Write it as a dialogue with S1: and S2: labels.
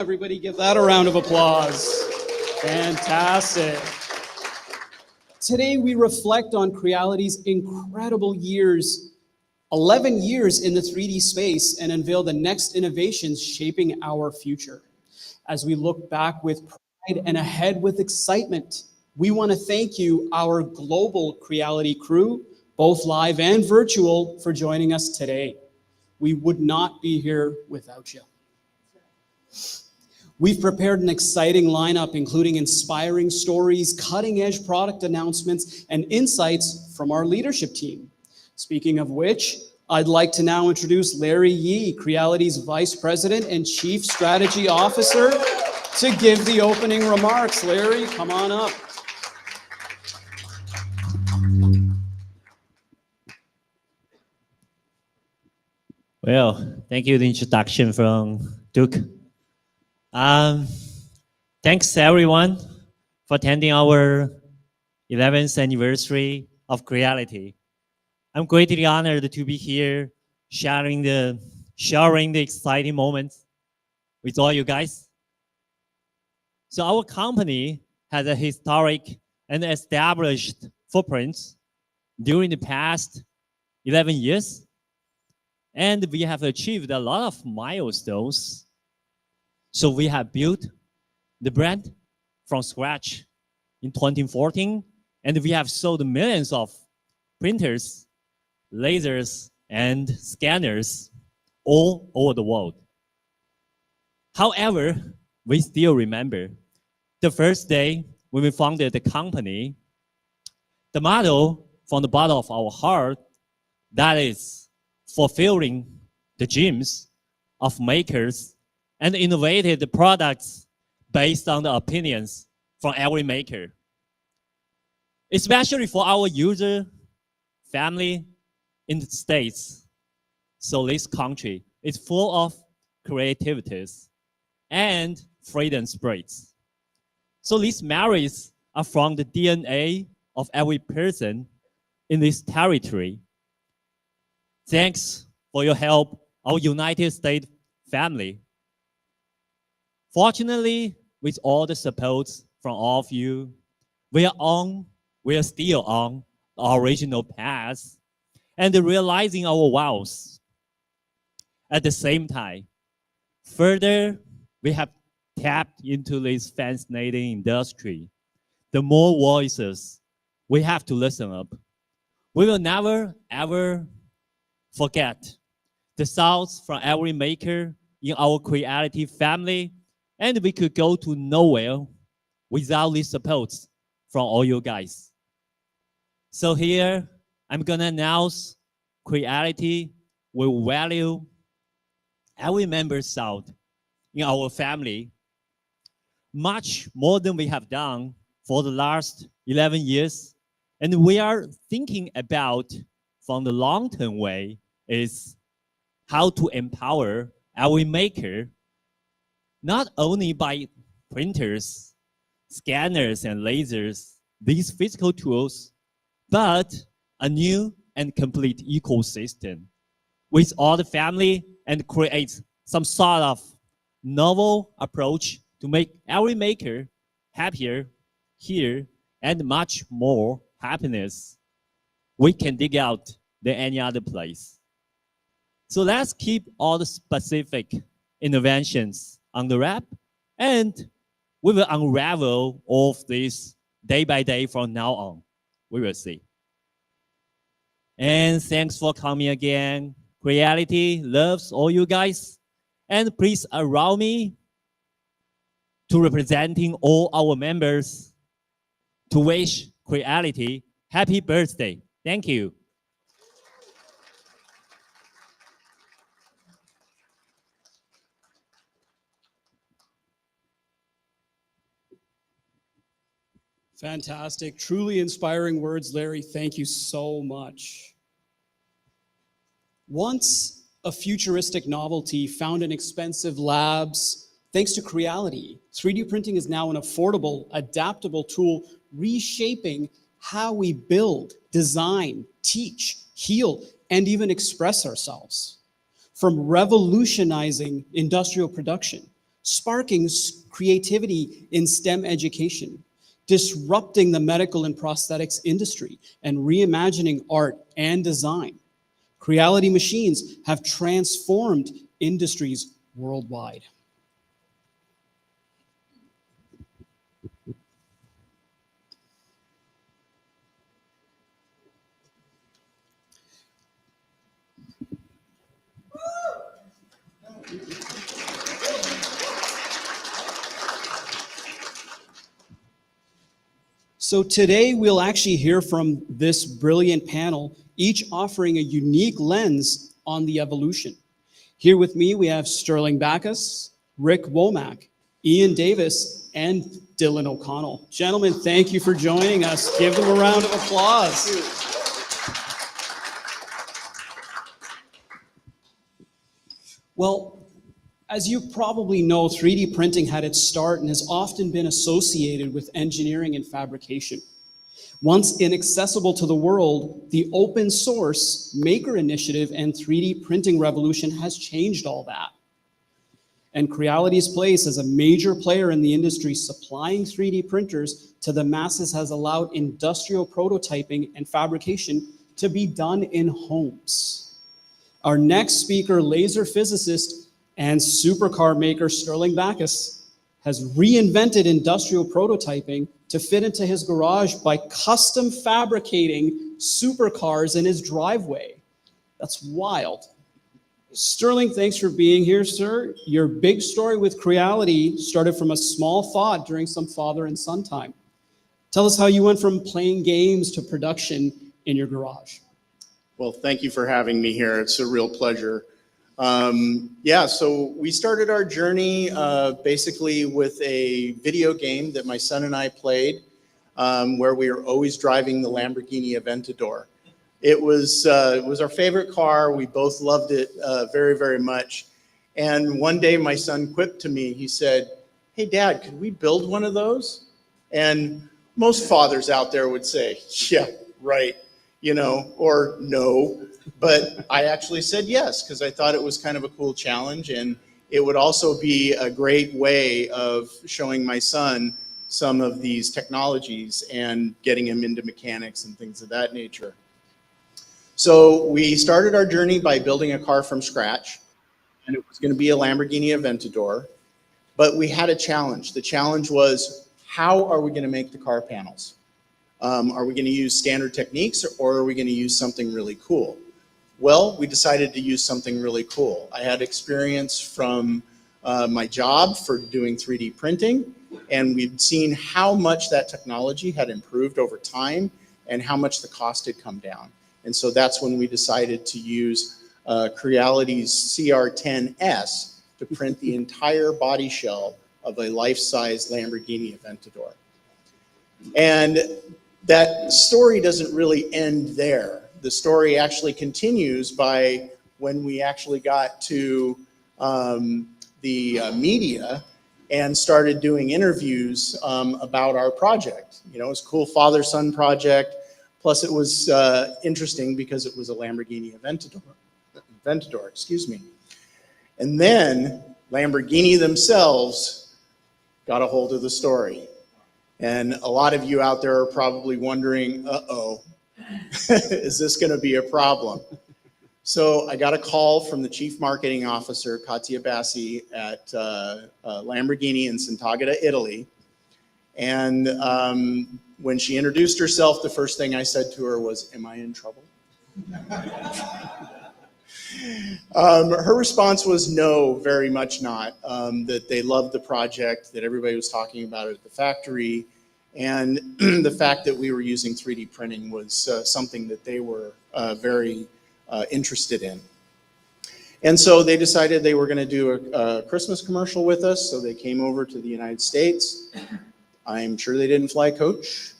S1: Everybody give that a round of applause. Fantastic. Today we reflect on Creality's incredible years, 11 years in the 3D space, and unveil the next innovations shaping our future. As we look back with pride and ahead with excitement, we want to thank you, our global Creality crew, both live and virtual, for joining us today. We would not be here without you. We've prepared an exciting lineup, including inspiring stories, cutting-edge product announcements, and insights from our leadership team. Speaking of which, I'd like to now introduce Larry Yee, Creality's Vice President and Chief Strategy Officer, to give the opening remarks. Larry, come on up.
S2: Well, thank you for the introduction from Duke. Thanks everyone for attending our 11th anniversary of Creality. I'm greatly honored to be here sharing the exciting moments with all you guys. So our company has a historic and established footprint during the past 11 years. And we have achieved a lot of milestones. So we have built the brand from scratch in 2014, and we have sold millions of printers, lasers, and scanners all over the world. However, we still remember the first day when we founded the company, the motto from the bottom of our heart, that is fulfilling the dreams of makers and innovated products based on the opinions from every maker. Especially for our user family in the States. So this country is full of creativities and freedom spirits. So these memories are from the DNA of every person in this territory. Thanks for your help, our United States family. Fortunately, with all the support from all of you, we are still on the original path and realizing our vows. At the same time, further, we have tapped into this fascinating industry. The more voices we have to listen up. We will never, ever forget the sounds from every maker in our Creality family, and we could go to nowhere without the support from all you guys. So here, I'm gonna announce Creality will value every member's sound in our family much more than we have done for the last 11 years. And we are thinking about from the long-term way is how to empower every maker, not only by printers, scanners, and lasers, these physical tools, but a new and complete ecosystem with all the family and create some sort of novel approach to make every maker happier here and much more happiness we can dig out than any other place. So let's keep all the specific interventions on the wrap, and we will unravel all of this day by day from now on. We will see. And thanks for coming again. Creality loves all you guys. And please allow me to representing all our members to wish Creality happy birthday. Thank you.
S1: Fantastic. Truly inspiring words, Larry. Thank you so much. Once a futuristic novelty found in expensive labs, thanks to Creality, 3D printing is now an affordable, adaptable tool reshaping how we build, design, teach, heal, and even express ourselves. From revolutionizing industrial production sparking creativity in STEM education, disrupting the medical and prosthetics industry, and reimagining art and design. Creality machines have transformed industries worldwide. So today we'll actually hear from this brilliant panel, each offering a unique lens on the evolution. Here with me, we have Sterling Backus, Rick Womack, Ian Davis, and Dylan O'Connell. Gentlemen, thank you for joining us. Give them a round of applause. Well, as you probably know, 3D printing had its start and has often been associated with engineering and fabrication. Once inaccessible to the world, the open source Maker Initiative and 3D printing revolution has changed all that. And Creality's place as a major player in the industry supplying 3D printers to the masses has allowed industrial prototyping and fabrication to be done in homes. Our next speaker, laser physicist and supercar maker Sterling Backus, has reinvented industrial prototyping to fit into his garage by custom fabricating supercars in his driveway. That's wild. Sterling, thanks for being here, sir. Your big story with Creality started from a small thought during some father and son time. Tell us how you went from playing games to production in your garage.
S3: Well, thank you for having me here. It's a real pleasure. So we started our journey basically with a video game that my son and I played where we were always driving the Lamborghini Aventador. It was our favorite car. We both loved it very, very much. And one day my son quipped to me, he said, "Hey, Dad, could we build one of those?" And most fathers out there would say, "Yeah, right," or no. But I actually said yes, because I thought it was kind of a cool challenge, and it would also be a great way of showing my son some of these technologies and getting him into mechanics and things of that nature. So we started our journey by building a car from scratch, and it was going to be a Lamborghini Aventador, but we had a challenge. The challenge was, how are we going to make the car panels? Are we going to use standard techniques, or are we going to use something really cool? Well, we decided to use something really cool. I had experience from my job for doing 3D printing, and we'd seen how much that technology had improved over time and how much the cost had come down. And so that's when we decided to use Creality's CR10S to print the entire body shell of a life-size Lamborghini Aventador. And that story doesn't really end there. The story actually continues by when we actually got to the media and started doing interviews about our project. It was a cool father-son project. Plus it was interesting because it was a Lamborghini Aventador, excuse me. And then Lamborghini themselves got a hold of the story. And a lot of you out there are probably wondering, uh-oh, is this going to be a problem? So I got a call from the chief marketing officer, Katia Bassi, at Lamborghini in Sant'Agata, Italy. And when she introduced herself, the first thing I said to her was, "Am I in trouble?" Her response was no, very much not. That they loved the project, that everybody was talking about it at the factory, and the fact that we were using 3D printing was something that they were very interested in. And so they decided they were going to do a Christmas commercial with us, so they came over to the United States. I'm sure they didn't fly coach.